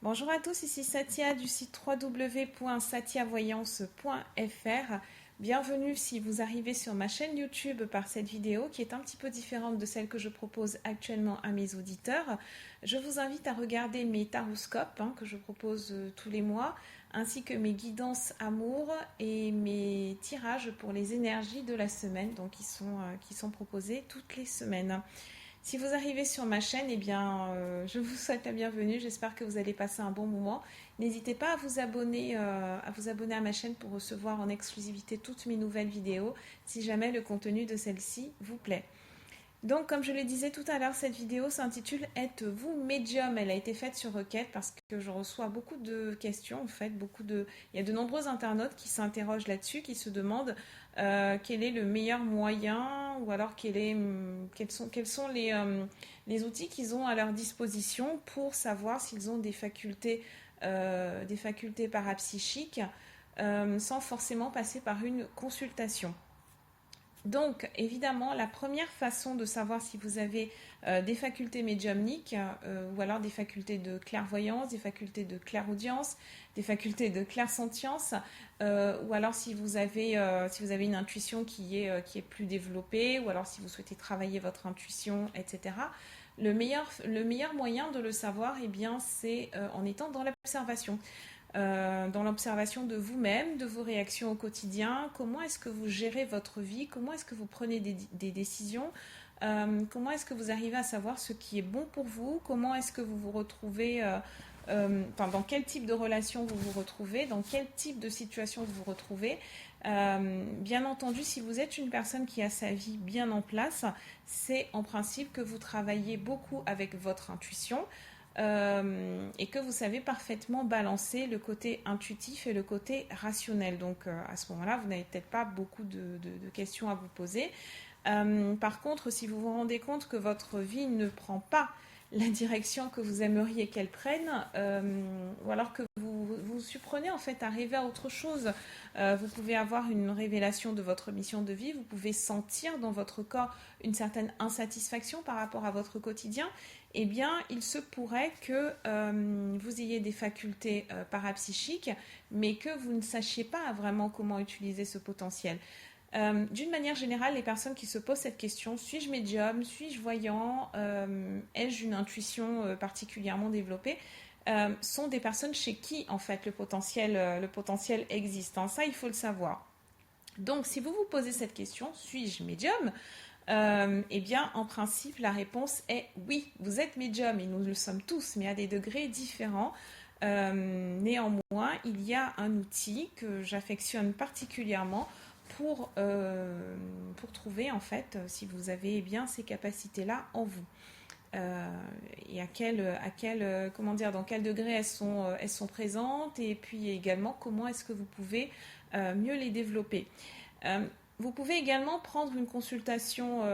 Bonjour à tous, ici Satia du site www.satiavoyance.fr. Bienvenue si vous arrivez sur ma chaîne YouTube par cette vidéo qui est un petit peu différente de celle que je propose actuellement à mes auditeurs. Je vous invite à regarder mes taroscopes que je propose tous les mois, ainsi que mes guidances amour et mes tirages pour les énergies de la semaine, donc qui sont proposés toutes les semaines. Si vous arrivez sur ma chaîne, je vous souhaite la bienvenue. J'espère que vous allez passer un bon moment. N'hésitez pas à vous abonner à ma chaîne pour recevoir en exclusivité toutes mes nouvelles vidéos, si jamais le contenu de celle-ci vous plaît. Donc, comme je le disais tout à l'heure, cette vidéo s'intitule « Êtes-vous médium ?» Elle a été faite sur requête parce que je reçois beaucoup de questions. En fait, il y a de nombreux internautes qui s'interrogent là-dessus, qui se demandent quel est le meilleur moyen ou alors quels sont les outils qu'ils ont à leur disposition pour savoir s'ils ont des facultés parapsychiques sans forcément passer par une consultation. Donc, évidemment, la première façon de savoir si vous avez des facultés médiumniques ou alors des facultés de clairvoyance, des facultés de clairaudience, des facultés de clairsentience, ou alors si vous avez une intuition qui est plus développée, ou alors si vous souhaitez travailler votre intuition, etc. Le meilleur moyen de le savoir, c'est en étant dans l'observation. Dans l'observation de vous-même, de vos réactions au quotidien, comment est-ce que vous gérez votre vie, comment est-ce que vous prenez des décisions, comment est-ce que vous arrivez à savoir ce qui est bon pour vous, comment est-ce que vous vous retrouvez, dans quel type de relation vous vous retrouvez, dans quel type de situation vous vous retrouvez. Bien entendu, si vous êtes une personne qui a sa vie bien en place, c'est en principe que vous travaillez beaucoup avec votre intuition. Et que vous savez parfaitement balancer le côté intuitif et le côté rationnel. Donc à ce moment-là, vous n'avez peut-être pas beaucoup de questions à vous poser. Par contre, si vous vous rendez compte que votre vie ne prend pas la direction que vous aimeriez qu'elle prenne, ou alors que vous surprenez en fait à rêver à autre chose, vous pouvez avoir une révélation de votre mission de vie, vous pouvez sentir dans votre corps une certaine insatisfaction par rapport à votre quotidien, il se pourrait que vous ayez des facultés parapsychiques, mais que vous ne sachiez pas vraiment comment utiliser ce potentiel. D'une manière générale, les personnes qui se posent cette question, suis-je médium, suis-je voyant, ai-je une intuition particulièrement développée, sont des personnes chez qui en fait le potentiel existe. Ça, il faut le savoir. Donc, si vous vous posez cette question, suis-je médium, en principe, la réponse est oui, vous êtes médium et nous le sommes tous, mais à des degrés différents. Néanmoins, il y a un outil que j'affectionne particulièrement pour trouver en fait si vous avez ces capacités-là en vous. Et dans quel degré elles sont présentes, et puis également comment est-ce que vous pouvez mieux les développer. Vous pouvez également prendre une consultation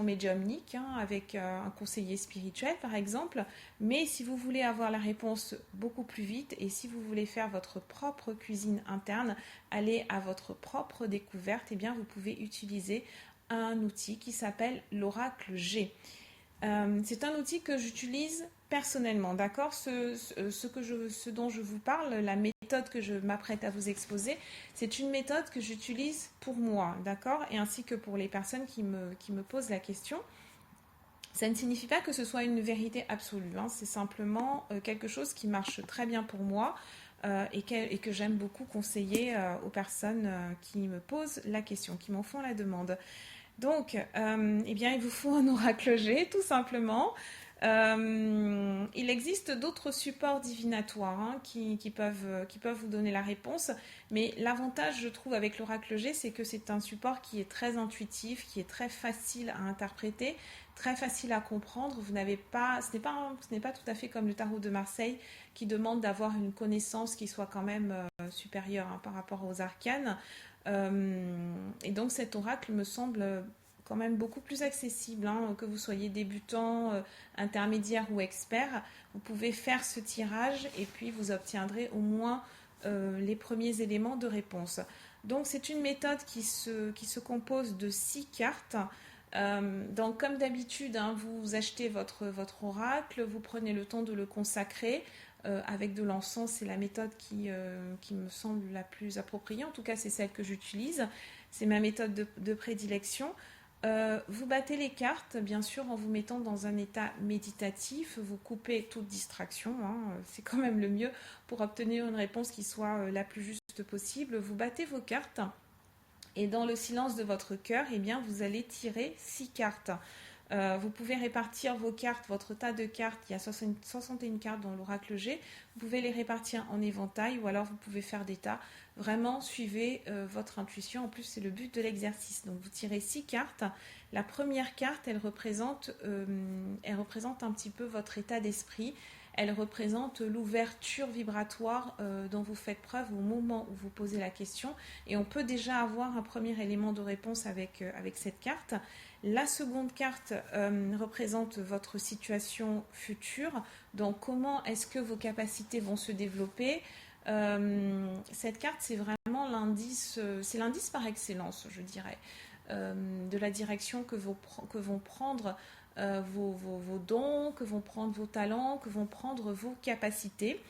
médiumnique avec un conseiller spirituel par exemple, mais si vous voulez avoir la réponse beaucoup plus vite et si vous voulez faire votre propre cuisine interne, aller à votre propre découverte, vous pouvez utiliser un outil qui s'appelle l'oracle G. C'est un outil que j'utilise personnellement, d'accord. Ce dont je vous parle, la méthode que je m'apprête à vous exposer, c'est une méthode que j'utilise pour moi, d'accord, et ainsi que pour les personnes qui me posent la question. Ça ne signifie pas que ce soit une vérité absolue, c'est simplement quelque chose qui marche très bien pour moi et que j'aime beaucoup conseiller aux personnes qui me posent la question, qui m'en font la demande. Donc, il vous faut un oracle G, tout simplement. Il existe d'autres supports divinatoires qui peuvent vous donner la réponse, mais l'avantage, je trouve, avec l'oracle G, c'est que c'est un support qui est très intuitif, qui est très facile à interpréter, très facile à comprendre. Ce n'est pas tout à fait comme le tarot de Marseille qui demande d'avoir une connaissance qui soit quand même supérieure par rapport aux arcanes. Et donc cet oracle me semble quand même beaucoup plus accessible, que vous soyez débutant, intermédiaire ou expert. Vous pouvez faire ce tirage et puis vous obtiendrez au moins les premiers éléments de réponse. Donc c'est une méthode qui se compose de 6 cartes Donc, comme d'habitude, hein, vous achetez votre oracle, vous prenez le temps de le consacrer avec de l'encens. C'est la méthode qui me semble la plus appropriée. En tout cas, c'est celle que j'utilise. C'est ma méthode de prédilection. Vous battez les cartes, bien sûr, en vous mettant dans un état méditatif. Vous coupez toute distraction, hein, c'est quand même le mieux pour obtenir une réponse qui soit la plus juste possible. Vous battez vos cartes et dans le silence de votre cœur, eh bien, vous allez tirer 6 cartes. Vous pouvez répartir vos cartes, votre tas de cartes, il y a 61 cartes dans l'oracle G, vous pouvez les répartir en éventail ou alors vous pouvez faire des tas. Vraiment, suivez votre intuition. En plus, c'est le but de l'exercice. Donc, vous tirez 6 cartes. La première carte, elle représente un petit peu votre état d'esprit. Elle représente l'ouverture vibratoire dont vous faites preuve au moment où vous posez la question. Et on peut déjà avoir un premier élément de réponse avec cette carte. La seconde carte représente votre situation future. Donc, comment est-ce que vos capacités vont se développer ? Cette carte, c'est vraiment l'indice, c'est l'indice par excellence, je dirais, de la direction que vont prendre vos dons, que vont prendre vos talents, que vont prendre vos capacités.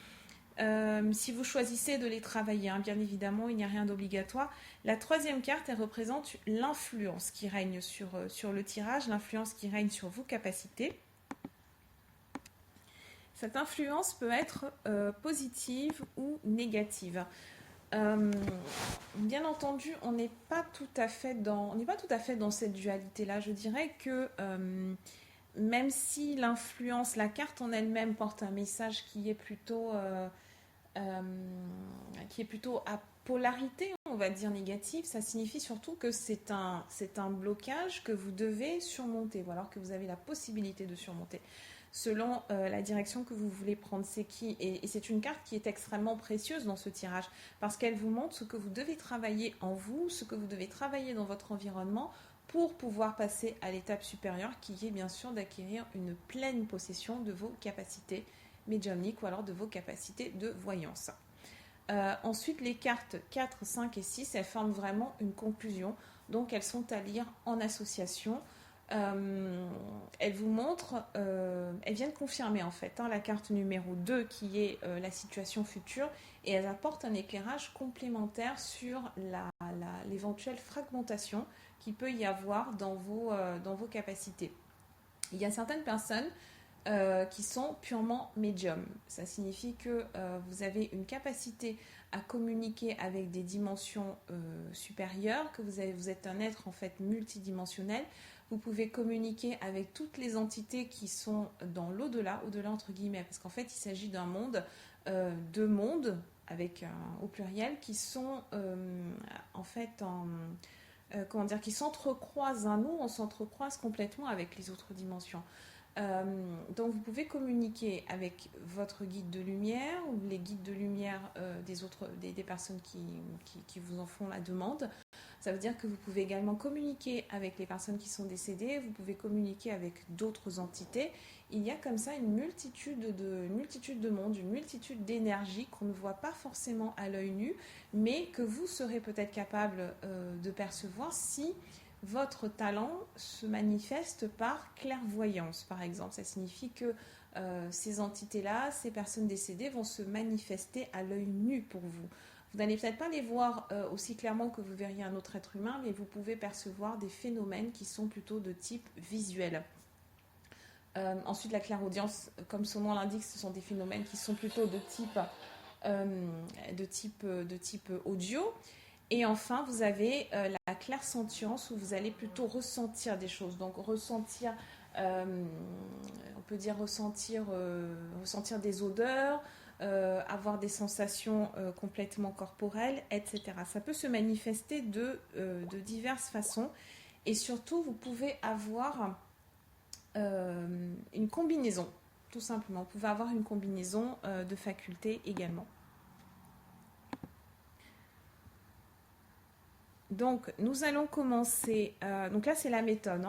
Si vous choisissez de les travailler, hein, bien évidemment, il n'y a rien d'obligatoire. La troisième carte, elle représente l'influence qui règne sur le tirage, l'influence qui règne sur vos capacités. Cette influence peut être positive ou négative. Bien entendu, on n'est pas tout à fait dans cette dualité-là. Je dirais que même si l'influence, la carte en elle-même porte un message qui est plutôt à polarité, on va dire négative, ça signifie surtout que c'est un blocage que vous devez surmonter, ou alors que vous avez la possibilité de surmonter, selon la direction que vous voulez prendre. C'est qui et c'est une carte qui est extrêmement précieuse dans ce tirage, parce qu'elle vous montre ce que vous devez travailler en vous, ce que vous devez travailler dans votre environnement, pour pouvoir passer à l'étape supérieure, qui est bien sûr d'acquérir une pleine possession de vos capacités médiumniques ou alors de vos capacités de voyance. Ensuite, les cartes 4, 5 et 6, elles forment vraiment une conclusion. Donc, elles sont à lire en association. Elles vous montrent, elles viennent confirmer en fait la carte numéro 2 qui est la situation future, et elles apportent un éclairage complémentaire sur l'éventuelle fragmentation qu'il peut y avoir dans vos capacités. Il y a certaines personnes qui sont purement médiums. Ça signifie que vous avez une capacité à communiquer avec des dimensions supérieures, que vous êtes un être en fait multidimensionnel. Vous pouvez communiquer avec toutes les entités qui sont dans l'au-delà, au-delà entre guillemets, parce qu'en fait il s'agit d'un monde, deux mondes avec au pluriel, qui sont en fait qui s'entrecroisent. Nous, on s'entrecroise complètement avec les autres dimensions. Donc vous pouvez communiquer avec votre guide de lumière ou les guides de lumière des personnes qui vous en font la demande. Ça veut dire que vous pouvez également communiquer avec les personnes qui sont décédées, vous pouvez communiquer avec d'autres entités. Il y a comme ça une multitude de mondes, une multitude d'énergies qu'on ne voit pas forcément à l'œil nu, mais que vous serez peut-être capable de percevoir si votre talent se manifeste par clairvoyance, par exemple. Ça signifie que ces entités-là, ces personnes décédées vont se manifester à l'œil nu pour vous. Vous n'allez peut-être pas les voir aussi clairement que vous verriez un autre être humain, mais vous pouvez percevoir des phénomènes qui sont plutôt de type visuel. Ensuite, la clairaudience, comme son nom l'indique, ce sont des phénomènes qui sont plutôt de type audio. Et enfin, vous avez la clairsentience, où vous allez plutôt ressentir des choses. Donc, ressentir, on peut dire ressentir des odeurs, avoir des sensations complètement corporelles, etc. Ça peut se manifester de diverses façons. Et surtout, vous pouvez avoir une combinaison, tout simplement. Vous pouvez avoir une combinaison de facultés également. Donc, nous allons commencer. Donc là, c'est la méthode.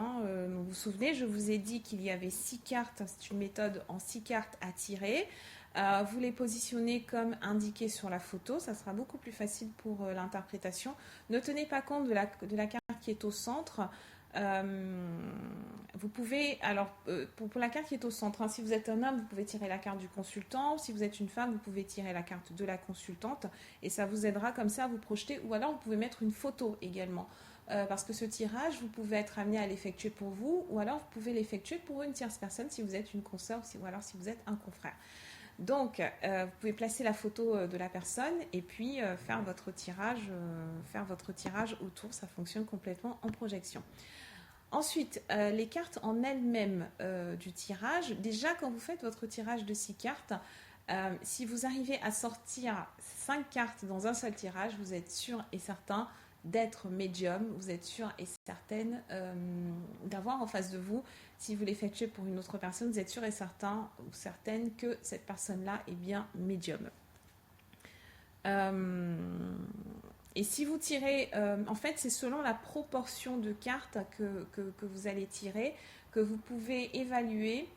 Vous vous souvenez, je vous ai dit qu'il y avait 6 cartes. C'est une méthode en 6 cartes à tirer. Vous les positionnez comme indiqué sur la photo. Ça sera beaucoup plus facile pour l'interprétation. Ne tenez pas compte de la carte qui est au centre. Vous pouvez, alors pour la carte qui est au centre, hein, si vous êtes un homme, vous pouvez tirer la carte du consultant. Si vous êtes une femme, vous pouvez tirer la carte de la consultante. Et ça vous aidera comme ça à vous projeter. Ou alors vous pouvez mettre une photo également. Parce que ce tirage, vous pouvez être amené à l'effectuer pour vous. Ou alors vous pouvez l'effectuer pour une tierce personne si vous êtes une consoeur ou alors si vous êtes un confrère. Donc, vous pouvez placer la photo de la personne et puis faire votre tirage autour. Ça fonctionne complètement en projection. Ensuite, les cartes en elles-mêmes du tirage. Déjà, quand vous faites votre tirage de 6 cartes, si vous arrivez à sortir 5 cartes dans un seul tirage, vous êtes sûr et certain d'être médium, vous êtes sûr et certaine d'avoir en face de vous, si vous l'effectuez pour une autre personne, vous êtes sûr et certain ou certaine que cette personne-là est bien médium. Et si vous tirez, en fait c'est selon la proportion de cartes que vous allez tirer, que vous pouvez évaluer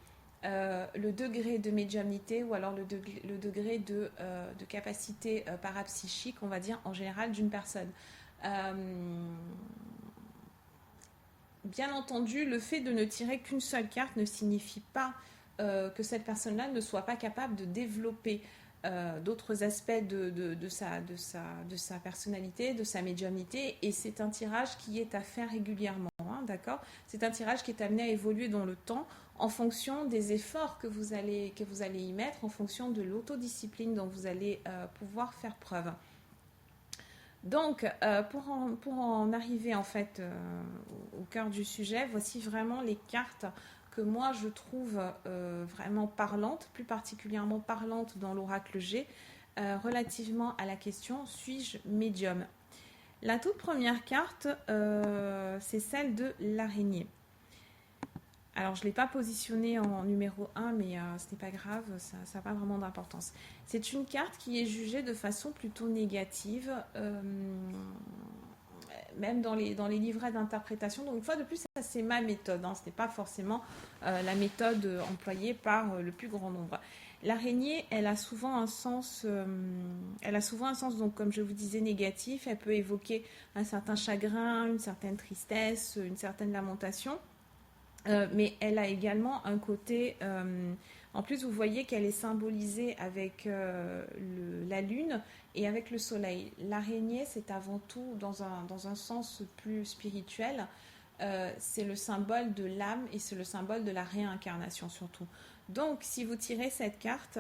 le degré de médiumnité ou alors le degré de capacité parapsychique, on va dire en général, d'une personne. Bien entendu, le fait de ne tirer qu'une seule carte ne signifie pas que cette personne-là ne soit pas capable de développer d'autres aspects de sa personnalité, de sa médiumnité, et c'est un tirage qui est à faire régulièrement, hein, d'accord ? C'est un tirage qui est amené à évoluer dans le temps en fonction des efforts que vous allez y mettre, en fonction de l'autodiscipline dont vous allez pouvoir faire preuve. Donc, pour en arriver en fait au cœur du sujet, voici vraiment les cartes que moi je trouve vraiment parlantes, plus particulièrement parlantes dans l'oracle G, relativement à la question « Suis-je médium ?» La toute première carte, c'est celle de l'araignée. Alors, je ne l'ai pas positionnée en numéro 1, mais ce n'est pas grave, ça n'a pas vraiment d'importance. C'est une carte qui est jugée de façon plutôt négative, même dans les livrets d'interprétation. Donc, une fois de plus, ça, c'est ma méthode, hein. Ce n'est pas forcément la méthode employée par le plus grand nombre. L'araignée, elle a souvent un sens, donc, comme je vous disais, négatif. Elle peut évoquer un certain chagrin, une certaine tristesse, une certaine lamentation. Mais elle a également un côté... en plus, vous voyez qu'elle est symbolisée avec la lune et avec le soleil. L'araignée, c'est avant tout, dans un sens plus spirituel, c'est le symbole de l'âme et c'est le symbole de la réincarnation surtout. Donc, si vous tirez cette carte,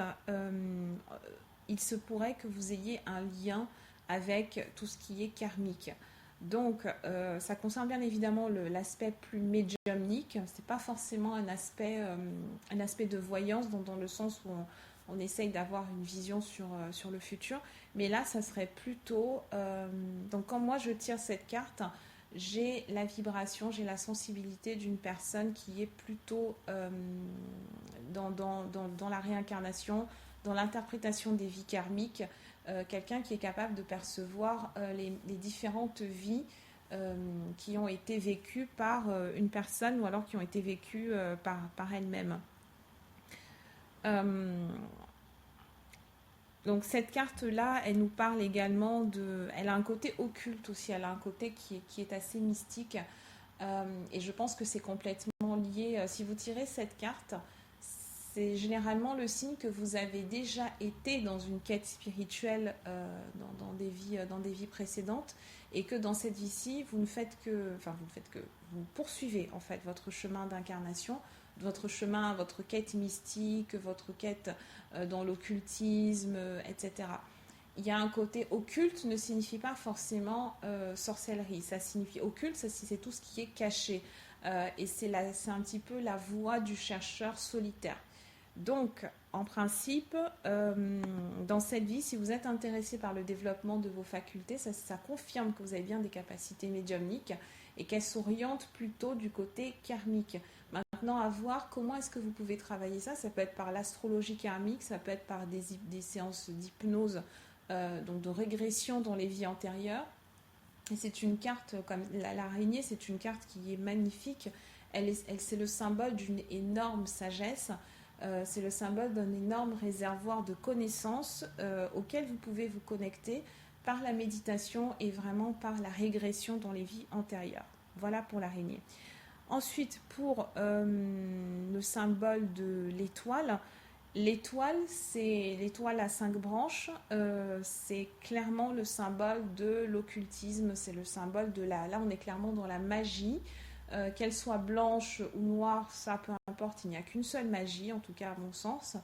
il se pourrait que vous ayez un lien avec tout ce qui est karmique. Donc, ça concerne bien évidemment l'aspect plus médiumnique. C'est pas forcément un aspect de voyance dans le sens où on essaye d'avoir une vision sur le futur. Mais là, ça serait plutôt... donc, quand moi je tire cette carte, j'ai la vibration, j'ai la sensibilité d'une personne qui est plutôt dans la réincarnation, dans l'interprétation des vies karmiques. Quelqu'un qui est capable de percevoir les différentes vies qui ont été vécues par une personne ou alors qui ont été vécues par elle-même. Donc cette carte-là, elle nous parle également elle a un côté occulte aussi, elle a un côté qui est assez mystique et je pense que c'est complètement lié. Si vous tirez cette carte, c'est généralement le signe que vous avez déjà été dans une quête spirituelle dans des vies précédentes et que dans cette vie-ci, vous poursuivez en fait votre chemin d'incarnation, votre quête mystique, votre quête dans l'occultisme, etc. Il y a un côté occulte ne signifie pas forcément sorcellerie. Ça signifie occulte, c'est tout ce qui est caché. Et c'est un petit peu la voie du chercheur solitaire. Donc, en principe, dans cette vie, si vous êtes intéressé par le développement de vos facultés, ça confirme que vous avez bien des capacités médiumniques et qu'elles s'orientent plutôt du côté karmique. Maintenant, à voir comment est-ce que vous pouvez travailler ça. Ça peut être par l'astrologie karmique, ça peut être par des séances d'hypnose, donc de régression dans les vies antérieures. Et c'est une carte, comme l'araignée, c'est une carte qui est magnifique. C'est le symbole d'une énorme sagesse. C'est le symbole d'un énorme réservoir de connaissances auquel vous pouvez vous connecter par la méditation et vraiment par la régression dans les vies antérieures. voilà pour l'araignée. Ensuite, pour le symbole de l'étoile, l'étoile, c'est l'étoile à 5 branches, c'est clairement le symbole de l'occultisme, c'est le symbole de la... Là, on est clairement dans la magie, qu'elle soit blanche ou noire, ça peu importe, il n'y a qu'une seule magie, en tout cas à mon sens.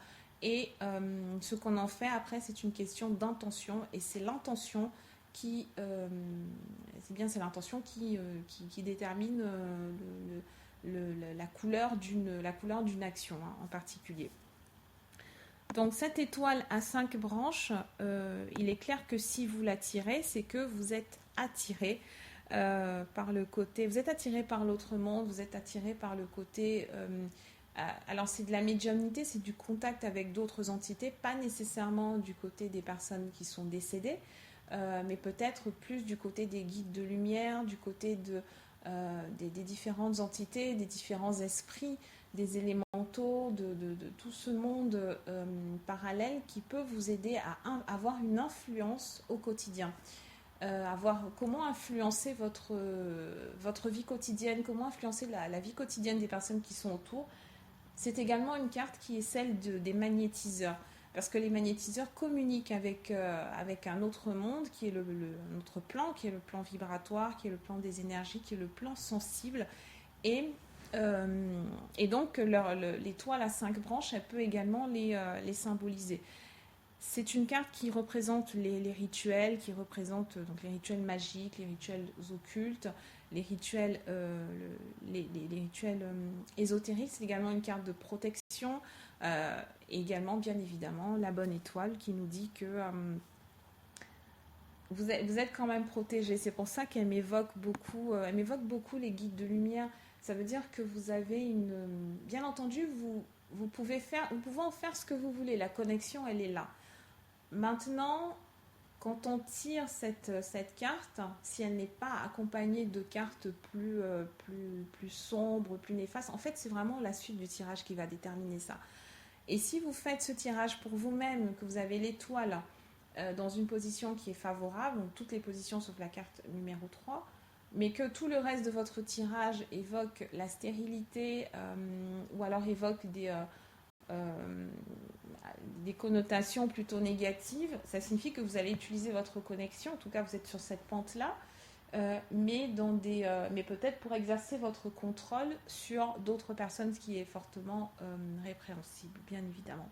Et ce qu'on en fait après, c'est une question d'intention, et c'est l'intention qui, c'est l'intention qui détermine la couleur d'une action hein, en particulier. Donc cette étoile à 5 branches, il est clair que si vous la tirez, c'est que vous êtes attiré par le côté, vous êtes attiré par l'autre monde, vous êtes attiré par le côté, alors c'est de la médiumnité, c'est du contact avec d'autres entités, pas nécessairement du côté des personnes qui sont décédées, mais peut-être plus du côté des guides de lumière, du côté des différentes entités, des différents esprits, des élémentaux, de tout ce monde parallèle qui peut vous aider à avoir une influence au quotidien. Comment influencer votre vie quotidienne, comment influencer la vie quotidienne des personnes qui sont autour. C'est également une carte qui est celle des magnétiseurs, parce que les magnétiseurs communiquent avec un autre monde, qui est notre plan, qui est le plan vibratoire, qui est le plan des énergies, qui est le plan sensible. Et donc, l'étoile à 5 branches, elle peut également les symboliser. C'est une carte qui représente les rituels, qui représente donc les rituels magiques, les rituels occultes, les rituels, les rituels ésotériques. C'est également une carte de protection. Et également, bien évidemment, la bonne étoile qui nous dit que vous êtes quand même protégé. C'est pour ça qu'elle m'évoque beaucoup les guides de lumière. Ça veut dire que vous avez bien entendu, vous pouvez en faire ce que vous voulez. La connexion, elle est là. Maintenant, quand on tire cette carte, si elle n'est pas accompagnée de cartes plus sombres, plus néfastes, en fait, c'est vraiment la suite du tirage qui va déterminer ça. Et si vous faites ce tirage pour vous-même, que vous avez l'étoile dans une position qui est favorable, donc toutes les positions sauf la carte numéro 3, mais que tout le reste de votre tirage évoque la stérilité ou alors évoque des connotations plutôt négatives, ça signifie que vous allez utiliser votre connexion, en tout cas vous êtes sur cette pente-là, mais peut-être pour exercer votre contrôle sur d'autres personnes, ce qui est fortement répréhensible, bien évidemment.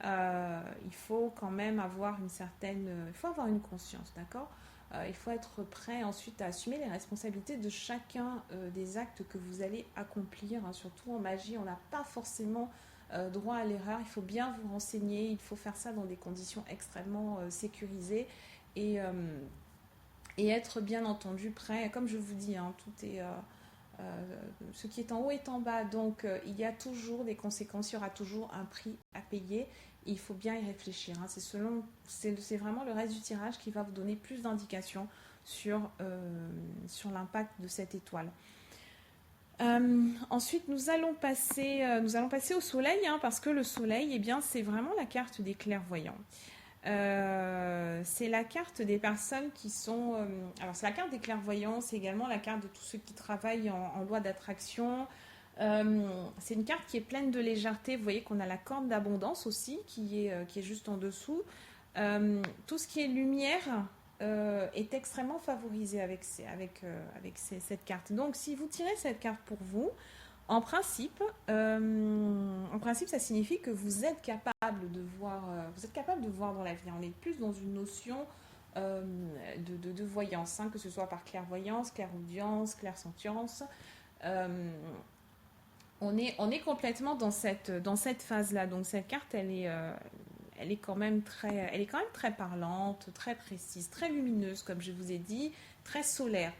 Il faut quand même avoir il faut avoir une conscience, d'accord ? Il faut être prêt ensuite à assumer les responsabilités de chacun des actes que vous allez accomplir, hein. Surtout en magie, on n'a pas forcément droit à l'erreur, il faut bien vous renseigner, il faut faire ça dans des conditions extrêmement sécurisées et être bien entendu prêt. Comme je vous dis, hein, tout est... ce qui est en haut est en bas, donc il y a toujours des conséquences, il y aura toujours un prix à payer. Il faut bien y réfléchir. Hein. C'est vraiment le reste du tirage qui va vous donner plus d'indications sur l'impact de cette étoile. Ensuite, nous allons passer au soleil, hein, parce que le soleil, eh bien, c'est vraiment la carte des clairvoyants. C'est la carte des personnes qui sont... alors, c'est la carte des clairvoyants, c'est également la carte de tous ceux qui travaillent en loi d'attraction. C'est une carte qui est pleine de légèreté. Vous voyez qu'on a la corde d'abondance aussi qui est juste en dessous. Tout ce qui est lumière est extrêmement favorisé avec cette carte. Donc si vous tirez cette carte pour vous, en principe, ça signifie que vous êtes capable de voir dans l'avenir. On est plus dans une notion de voyance, hein, que ce soit par clairvoyance, clairaudience, clairsentience. On est complètement dans cette phase-là. Donc cette carte, elle est quand même très parlante, très précise, très lumineuse, comme je vous ai dit, très solaire.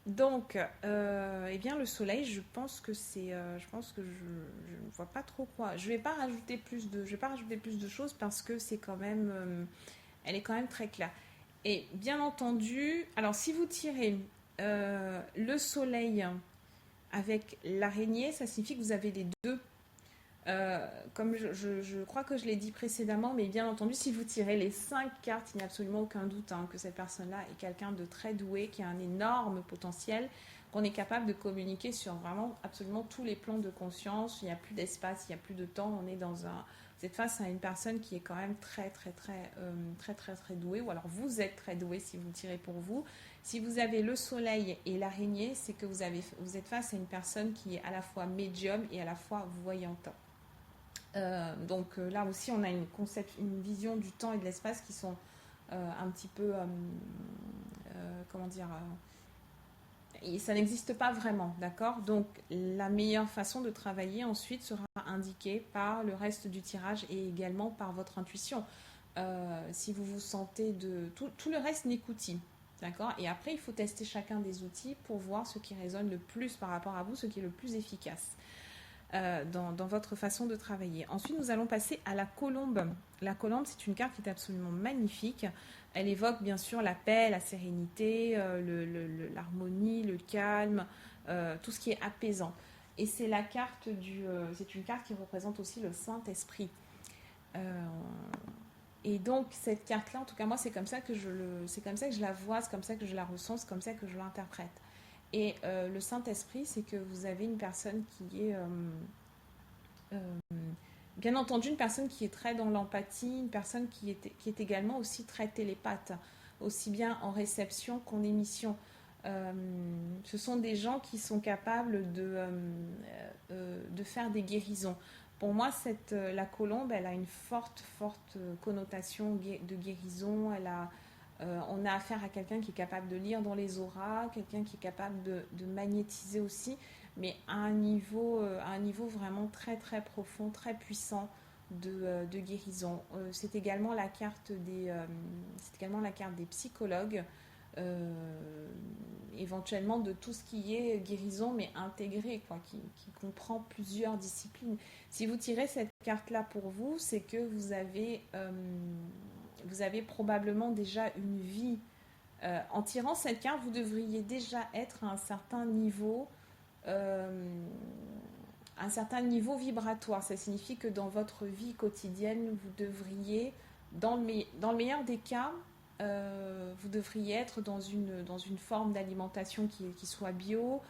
Donc, eh bien, le soleil, je pense que je ne vois pas trop quoi. Je vais pas rajouter plus de choses parce que c'est quand même, elle est quand même très claire. Et bien entendu, alors si vous tirez le soleil avec l'araignée, ça signifie que vous avez les deux. Comme je crois que je l'ai dit précédemment, mais bien entendu, si vous tirez les 5 cartes, il n'y a absolument aucun doute hein, que cette personne-là est quelqu'un de très doué, qui a un énorme potentiel, qu'on est capable de communiquer sur vraiment absolument tous les plans de conscience. Il n'y a plus d'espace, il n'y a plus de temps. On est dans un... Vous êtes face à une personne qui est quand même très douée, ou alors vous êtes très doué si vous tirez pour vous. Si vous avez le soleil et l'araignée, c'est que vous êtes face à une personne qui est à la fois médium et à la fois voyante. Donc là aussi, on a une vision du temps et de l'espace qui sont un petit peu, comment dire, et ça n'existe pas vraiment, d'accord? Donc la meilleure façon de travailler ensuite sera indiquée par le reste du tirage et également par votre intuition. Si vous vous sentez de... Tout le reste n'est qu'outil, d'accord? Et après, il faut tester chacun des outils pour voir ce qui résonne le plus par rapport à vous, ce qui est le plus efficace. Dans votre façon de travailler. Ensuite, nous allons passer à la colombe. La colombe, c'est une carte qui est absolument magnifique. Elle évoque bien sûr la paix, la sérénité, l'harmonie, le calme, tout ce qui est apaisant. Et c'est la carte c'est une carte qui représente aussi le Saint-Esprit. Et donc cette carte-là, en tout cas moi, c'est comme ça que c'est comme ça que je la vois, c'est comme ça que je la ressens, c'est comme ça que je l'interprète. Et le Saint-Esprit, c'est que vous avez une personne qui est, bien entendu, une personne qui est très dans l'empathie, une personne qui est également aussi très télépathe, aussi bien en réception qu'en émission. Ce sont des gens qui sont capables de faire des guérisons. Pour moi, la colombe, elle a une forte connotation de guérison. On a affaire à quelqu'un qui est capable de lire dans les auras, quelqu'un qui est capable de magnétiser aussi, mais à un niveau vraiment très profond, très puissant de guérison. C'est également la carte des psychologues, éventuellement de tout ce qui est guérison, mais intégré, quoi, qui comprend plusieurs disciplines. Si vous tirez cette carte-là pour vous, c'est que vous avez probablement déjà une vie. En tirant cette carte, vous devriez déjà être à un certain niveau vibratoire. Ça signifie que dans votre vie quotidienne, vous devriez, dans le meilleur des cas, vous devriez être dans une forme d'alimentation qui soit bio.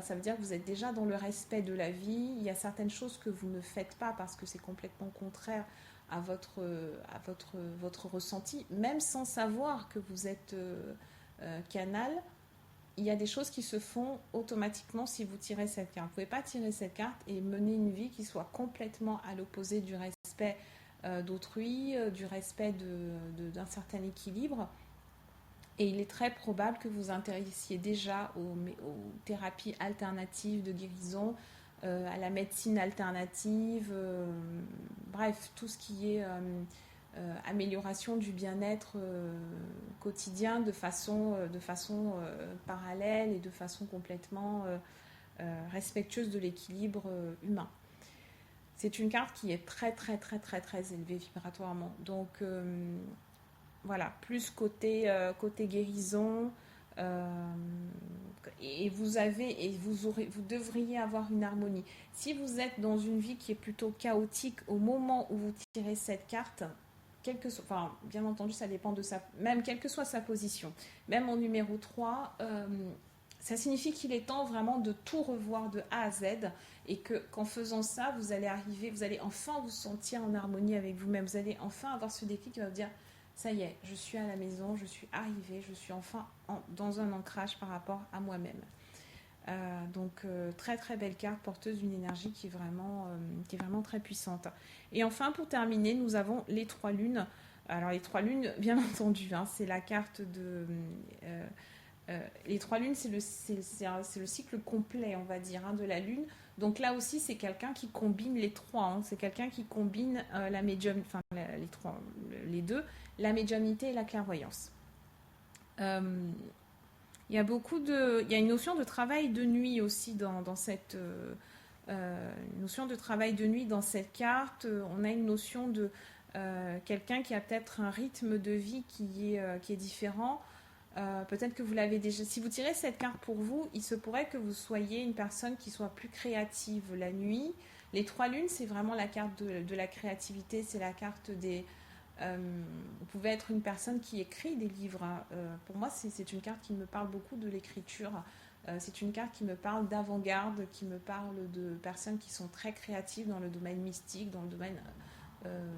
Ça veut dire que vous êtes déjà dans le respect de la vie. Il y a certaines choses que vous ne faites pas parce que c'est complètement contraire à votre ressenti, même sans savoir que vous êtes canal. Il y a des choses qui se font automatiquement si vous tirez cette carte. Vous ne pouvez pas tirer cette carte et mener une vie qui soit complètement à l'opposé du respect d'autrui, du respect d'un certain équilibre. Et il est très probable que vous intéressiez déjà aux thérapies alternatives de guérison, à la médecine alternative, bref, tout ce qui est amélioration du bien-être quotidien de façon parallèle et de façon complètement respectueuse de l'équilibre humain. C'est une carte qui est très élevée vibratoirement. Donc voilà, plus côté guérison. Et vous devriez avoir une harmonie. Si vous êtes dans une vie qui est plutôt chaotique au moment où vous tirez cette carte, bien entendu, ça dépend même quelle que soit sa position, même en numéro 3, ça signifie qu'il est temps vraiment de tout revoir de A à Z et qu'en faisant ça, vous allez enfin vous sentir en harmonie avec vous-même. Vous allez enfin avoir ce déclic qui va vous dire ça y est, je suis à la maison, je suis arrivée, je suis enfin dans un ancrage par rapport à moi-même. Donc très belle carte, porteuse d'une énergie qui est vraiment très puissante. Et enfin, pour terminer, nous avons les 3 lunes. Alors les 3 lunes, bien entendu, hein, c'est la carte de... les 3 lunes, c'est le cycle complet, on va dire, hein, de la lune. Donc là aussi, c'est quelqu'un qui combine les 3. Hein. C'est quelqu'un qui combine la médium, enfin les deux, la médiumnité et la clairvoyance. Il y a une notion de travail de nuit aussi dans cette notion de travail de nuit dans cette carte. On a une notion de quelqu'un qui a peut-être un rythme de vie qui est différent. Peut-être que vous l'avez déjà. Si vous tirez cette carte pour vous, il se pourrait que vous soyez une personne qui soit plus créative la nuit. Les 3 lunes, c'est vraiment la carte de la créativité, c'est la carte des... vous pouvez être une personne qui écrit des livres, hein. Pour moi, c'est une carte qui me parle beaucoup de l'écriture. C'est une carte qui me parle d'avant-garde, qui me parle de personnes qui sont très créatives dans le domaine mystique, dans le domaine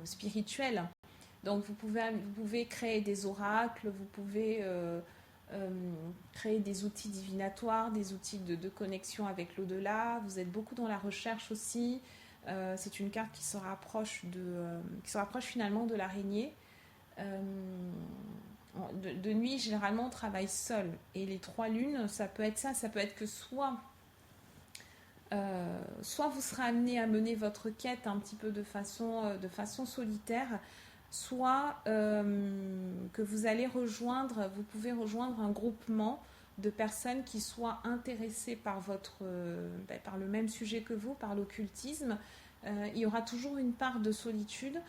spirituel. Donc vous pouvez créer des oracles, vous pouvez euh, créer des outils divinatoires, des outils de connexion avec l'au-delà. Vous êtes beaucoup dans la recherche aussi. C'est une carte qui se rapproche finalement de l'araignée. Euh, de nuit, généralement, on travaille seul. Et les 3 lunes, ça peut être ça. Ça peut être que soit vous serez amené à mener votre quête un petit peu de façon solitaire, soit que vous pouvez rejoindre un groupement de personnes qui soient intéressées par le même sujet que vous, par l'occultisme. Il y aura toujours une part de solitude,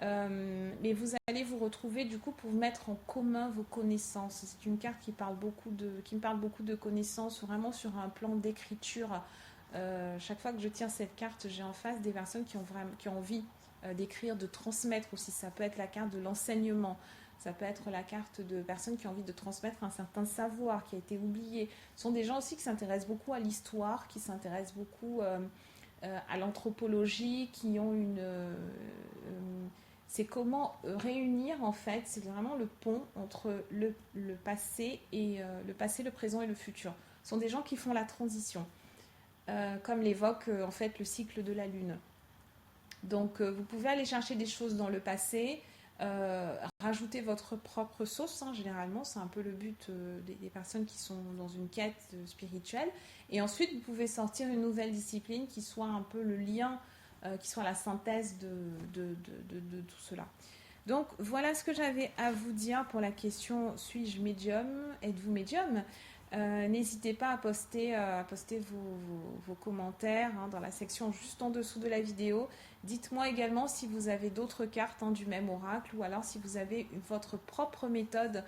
mais vous allez vous retrouver du coup pour mettre en commun vos connaissances. C'est une carte qui me parle beaucoup de connaissances, vraiment sur un plan d'écriture. Chaque fois que je tiens cette carte, j'ai en face des personnes qui ont envie d'écrire, de transmettre aussi. Ça peut être la carte de l'enseignement, ça peut être la carte de personnes qui ont envie de transmettre un certain savoir qui a été oublié. Ce sont des gens aussi qui s'intéressent beaucoup à l'histoire, qui s'intéressent beaucoup à l'anthropologie, qui ont c'est comment réunir en fait, c'est vraiment le pont entre le passé et le passé, le présent et le futur. Ce sont des gens qui font la transition, comme l'évoque en fait le cycle de la Lune. Donc vous pouvez aller chercher des choses dans le passé, rajouter votre propre sauce, hein, généralement, c'est un peu le but des personnes qui sont dans une quête spirituelle. Et ensuite, vous pouvez sortir une nouvelle discipline qui soit un peu le lien, qui soit la synthèse de tout cela. Donc voilà ce que j'avais à vous dire pour la question suis-je médium? Êtes-vous médium? N'hésitez pas à poster vos commentaires hein, dans la section juste en dessous de la vidéo. Dites-moi également si vous avez d'autres cartes hein, du même oracle ou alors si vous avez votre propre méthode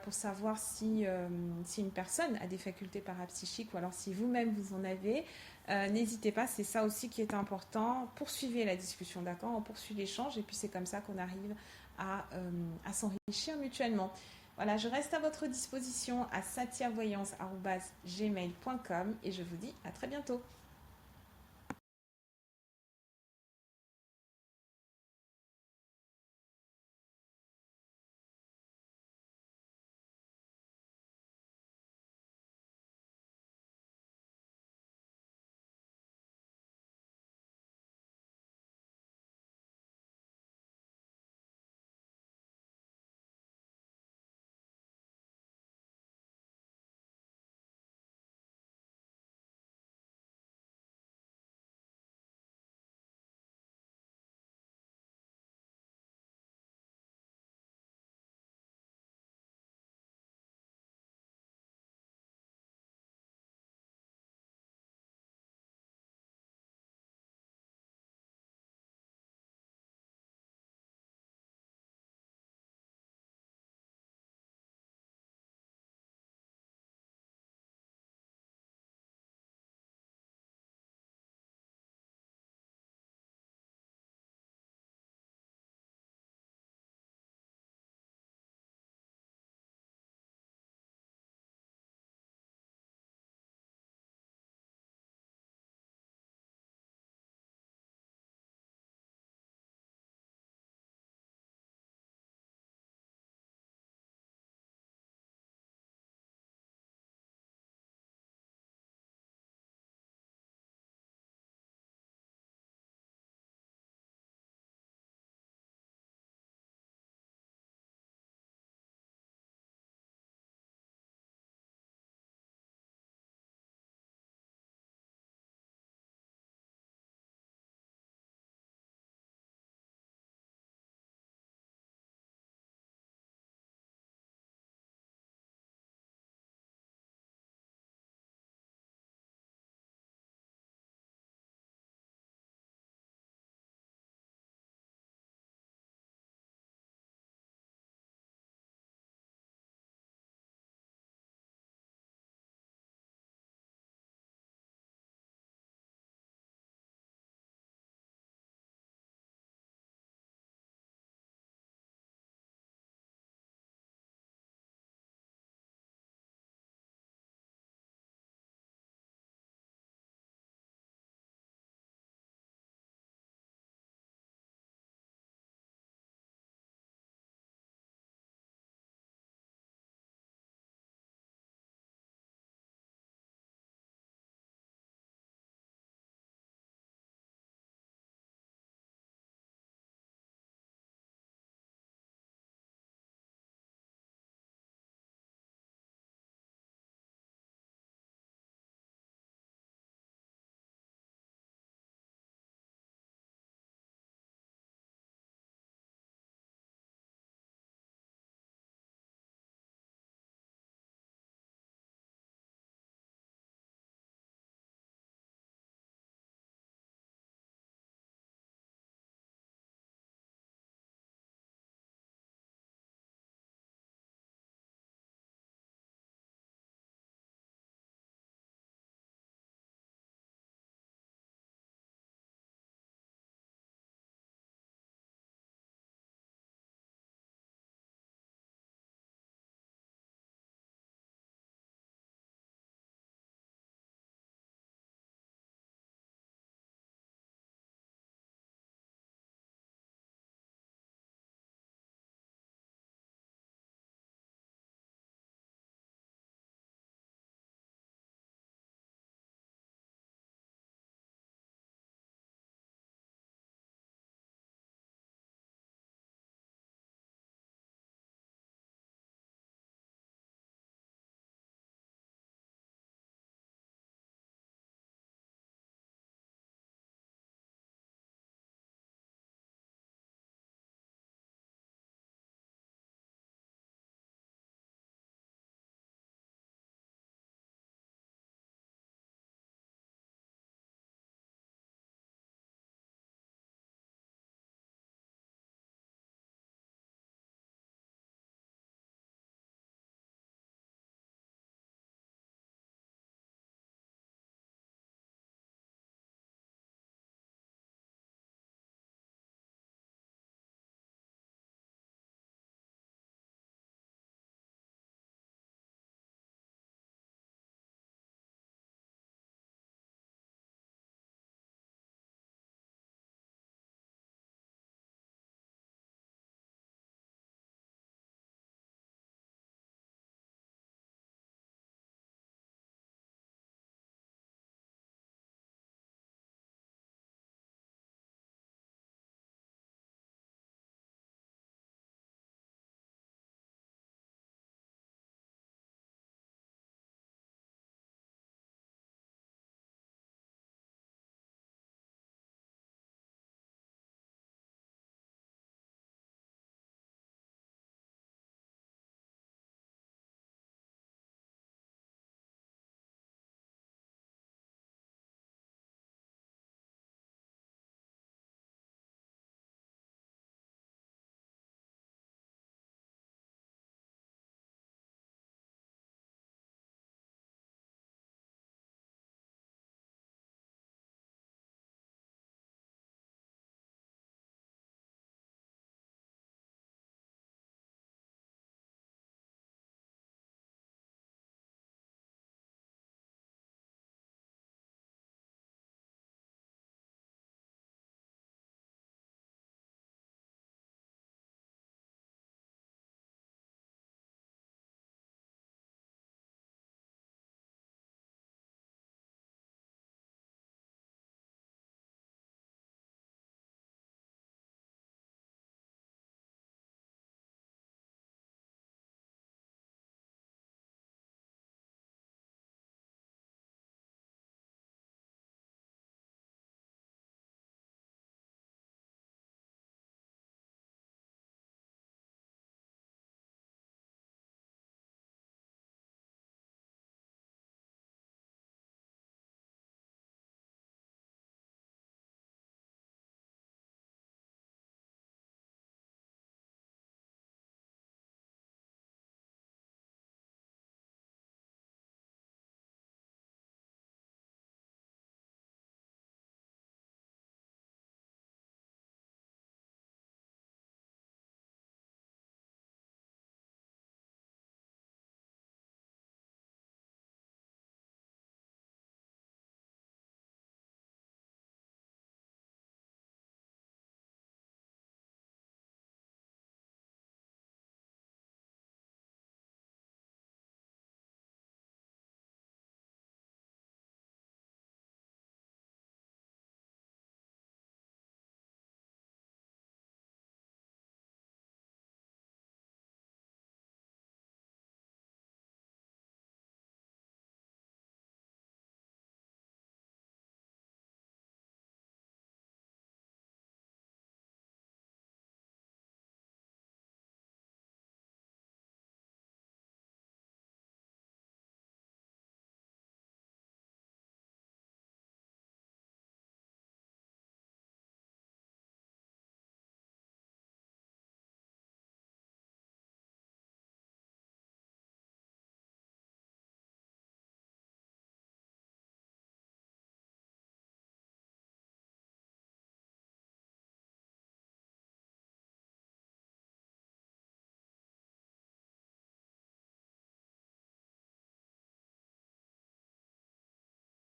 pour savoir si une personne a des facultés parapsychiques ou alors si vous-même vous en avez. N'hésitez pas, c'est ça aussi qui est important. Poursuivez la discussion, d'accord? On poursuit l'échange et puis c'est comme ça qu'on arrive à s'enrichir mutuellement. Voilà, je reste à votre disposition à satiavoyance@gmail.com et je vous dis à très bientôt.